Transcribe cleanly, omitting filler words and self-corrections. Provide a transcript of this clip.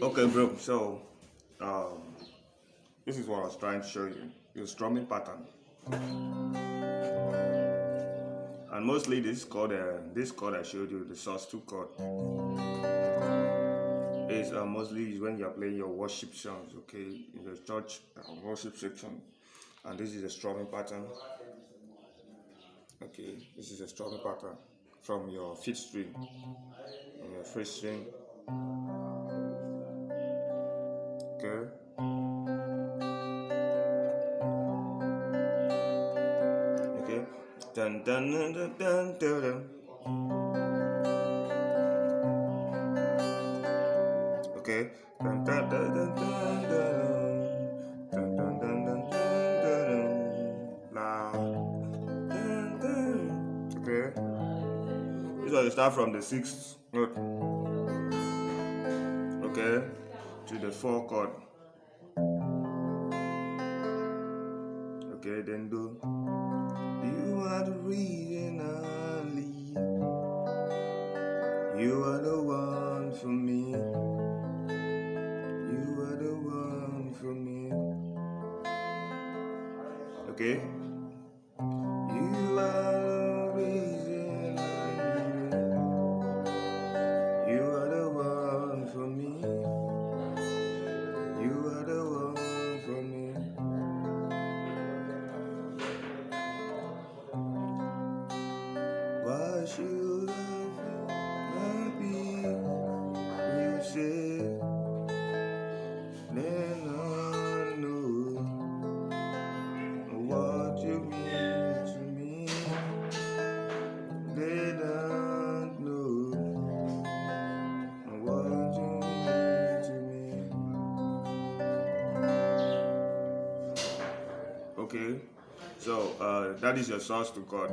Okay, bro. So, um, this is what I was trying to show you. Your strumming pattern, and mostly this chord I showed you, the sus-2 chord, is mostly used when you are playing your worship songs. Okay, in the church worship section, and this is a strumming pattern. Okay, this is a strumming pattern from your fifth string, from your first string. Okay. Okay. Dun dun dun dun dun dun. Dun. Okay. Dun dun dun dun dun dun. Dun dun dun dun dun dun. La. Dun dun. Okay. This one you start from the sixth note. Okay. To the four chord. Okay. Then do. You are the reason I live. You are the one for me. You are the one for me. Okay. You are the reason I live. You are the one for me. You are the one for me. Why should I feel happy? You say, then I know what you mean to me. They don't know what you mean to me. Okay, so that is your source to God.